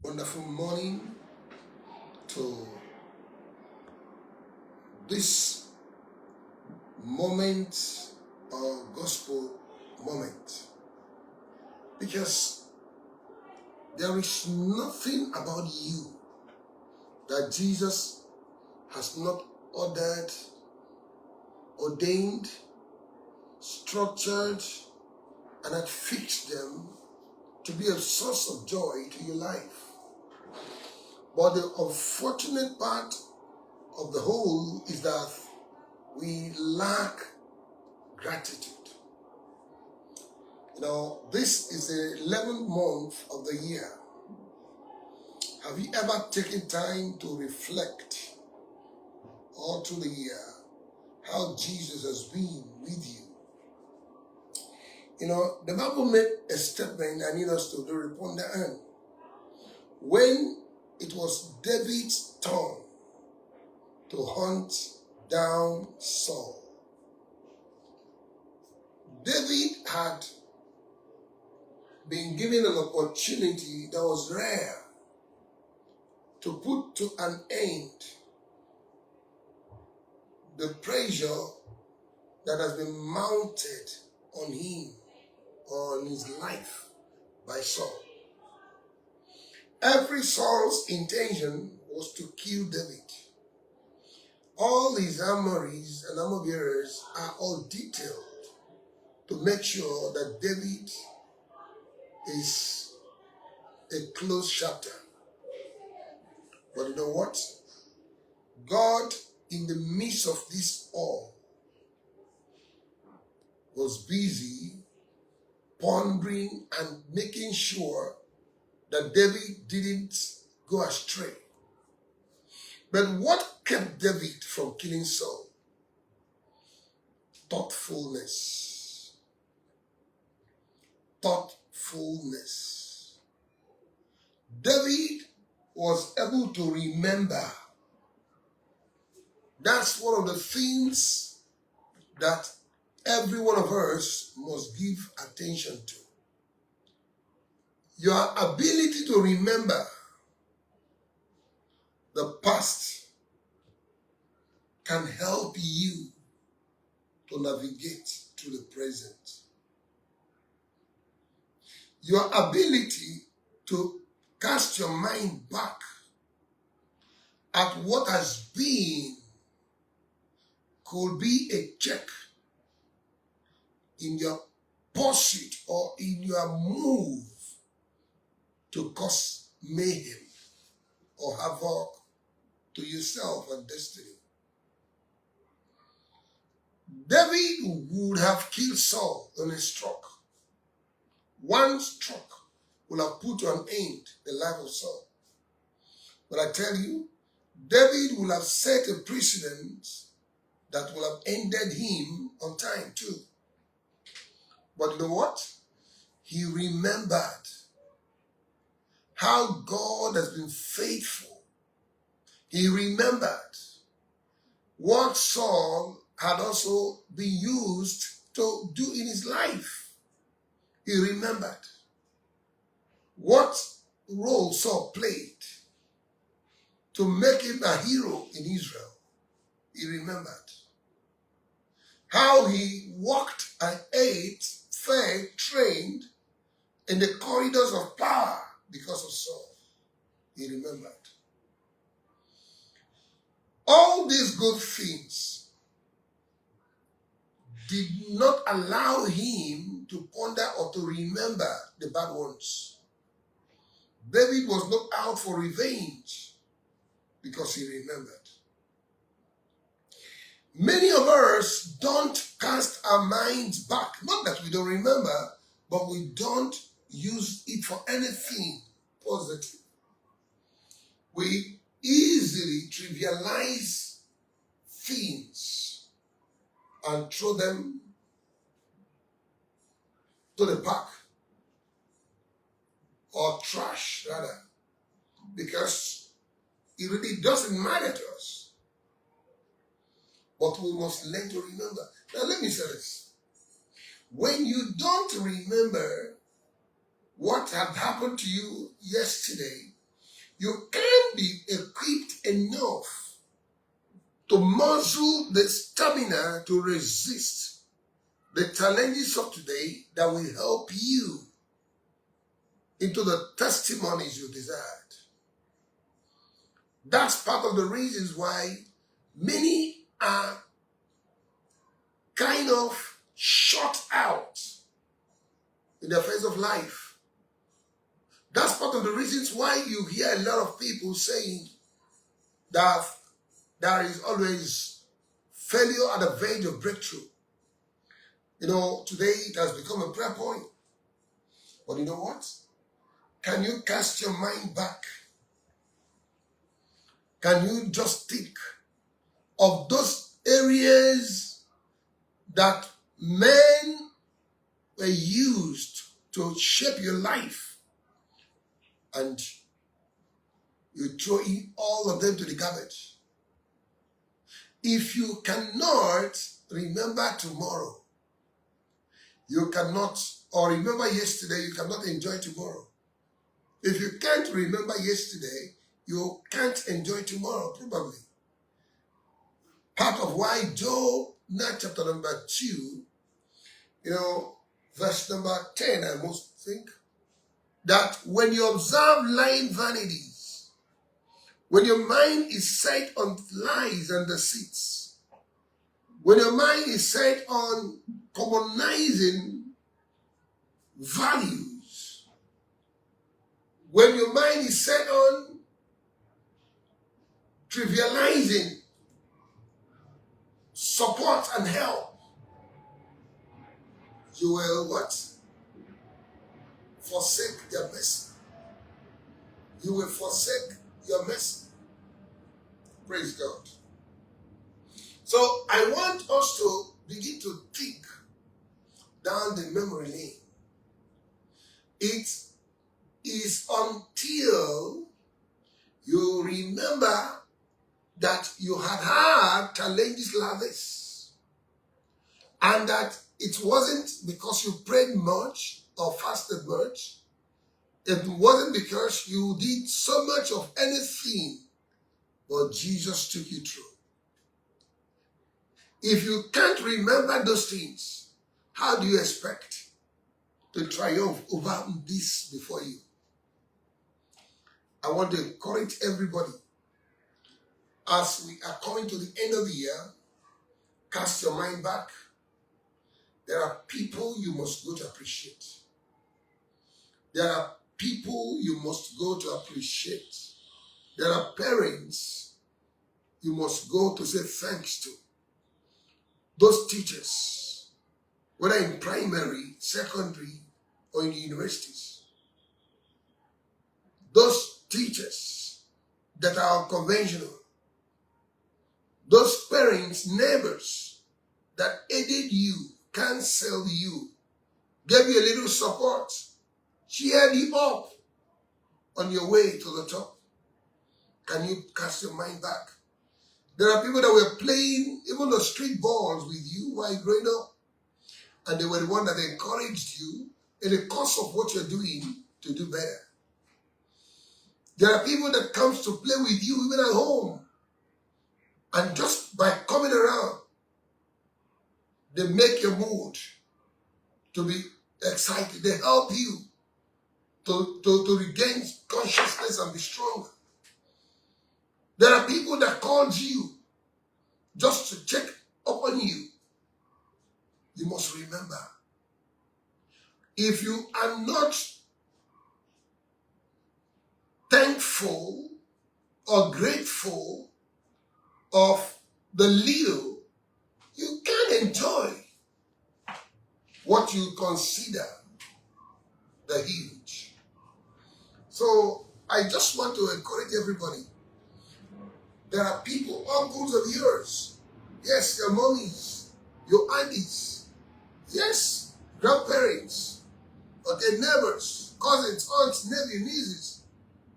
Wonderful morning to this moment or gospel moment, because there is nothing about you that Jesus has not ordained, structured, and had fixed them to be a source of joy to your life. But the unfortunate part of the whole is that we lack gratitude. This is the 11th month of the year. Have you ever taken time to reflect all through the year how Jesus has been with you? The Bible made a statement I need us to do upon the end. When it was David's turn to hunt down Saul, David had been given an opportunity that was rare to put to an end the pressure that has been mounted on him or on his life by Saul. Every Saul's intention was to kill David. All his armories and armor bearers are all detailed to make sure that David is a closed chapter. But you know what? God, in the midst of this all, was busy pondering and making sure that David didn't go astray. But what kept David from killing Saul? Thoughtfulness. Thoughtfulness. David was able to remember. That's one of the things that every one of us must give attention to. Your ability to remember the past can help you to navigate to the present. Your ability to cast your mind back at what has been could be a check in your pursuit or in your move to cause mayhem or havoc to yourself and destiny. David would have killed Saul on a stroke. One stroke would have put to an end the life of Saul. But I tell you, David would have set a precedent that would have ended him on time too. But you know what? He remembered how God has been faithful. He remembered what Saul had also been used to do in his life. He remembered what role Saul played to make him a hero in Israel. He remembered how he walked and ate, fed, trained in the corridors of power because of Saul. He remembered. All these good things did not allow him to ponder or to remember the bad ones. David was not out for revenge because he remembered. Many of us don't cast our minds back. Not that we don't remember, but we don't use it for anything positive. We easily trivialize things and throw them to the park or trash rather, because it really doesn't matter to us. But we must learn to remember. Now let me say this. When you don't remember what had happened to you yesterday, you can't be equipped enough to muzzle the stamina to resist the challenges of today that will help you into the testimonies you desired. That's part of the reasons why many are kind of shut out in the face of life. That's part of the reasons why you hear a lot of people saying that there is always failure at the verge of breakthrough. You know, today it has become a prayer point. But you know what? Can you cast your mind back? Can you just think of those areas that men were used to shape your life, and you throw in all of them to the garbage? If you cannot remember tomorrow, you cannot, or remember yesterday, you cannot enjoy tomorrow. If you can't remember yesterday, you can't enjoy tomorrow, probably. Part of why Job, chapter number 2, verse number 10, I must think, that when you observe lying vanities, when your mind is set on lies and deceits, when your mind is set on commonizing values, when your mind is set on trivializing support and help, you will what? Forsake their mercy. You will forsake your mercy. Praise God. So I want us to begin to think down the memory lane. It is until you remember that you had challenges like this, and that it wasn't because you prayed much or fasted much. It wasn't because you did so much of anything, but Jesus took you through. If you can't remember those things, how do you expect to triumph over this before you? I want to encourage everybody, as we are coming to the end of the year, cast your mind back. There are people you must go to appreciate. There are people you must go to appreciate. There are parents you must go to say thanks to. Those teachers, whether in primary, secondary, or in the universities. Those teachers that are unconventional. Those parents, neighbors that aided you, counseled you, gave you a little support, cheered you up on your way to the top. Can you cast your mind back? There are people that were playing even the street balls with you while growing up, and they were the one that encouraged you in the course of what you're doing to do better. There are people that comes to play with you even at home, and just by coming around, they make your mood to be excited. They help you to regain consciousness and be stronger. There are people that called you just to check up on you. You must remember, if you are not thankful or grateful of the little, you can't enjoy what you consider the huge. So I just want to encourage everybody. There are people, uncles of yours, yes, your mommies, your aunties, yes, grandparents, okay, neighbors, cousins, aunts, nephews, nieces,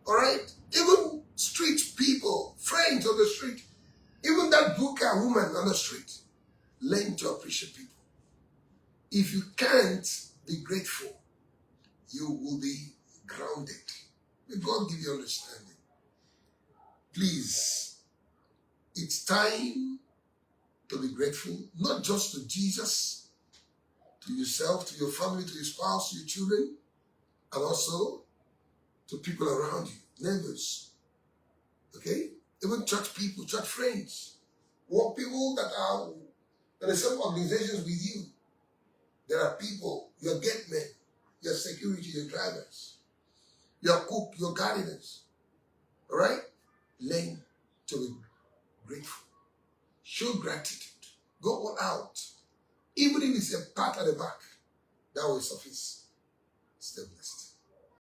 all right? Even street people, friends on the street, even that booker woman on the street. Learn to appreciate people. If you can't be grateful, you will be grounded. May God give you understanding. Please, it's time to be grateful, not just to Jesus, to yourself, to your family, to your spouse, to your children, and also to people around you, neighbors, okay? Even church people, church friends, work people that are in the same organizations with you. There are people, your gate men, your security, your drivers, your cook, your gardeners, all right? Learn to be grateful. Show gratitude. Go all out. Even if it's a pat at the back, that will suffice.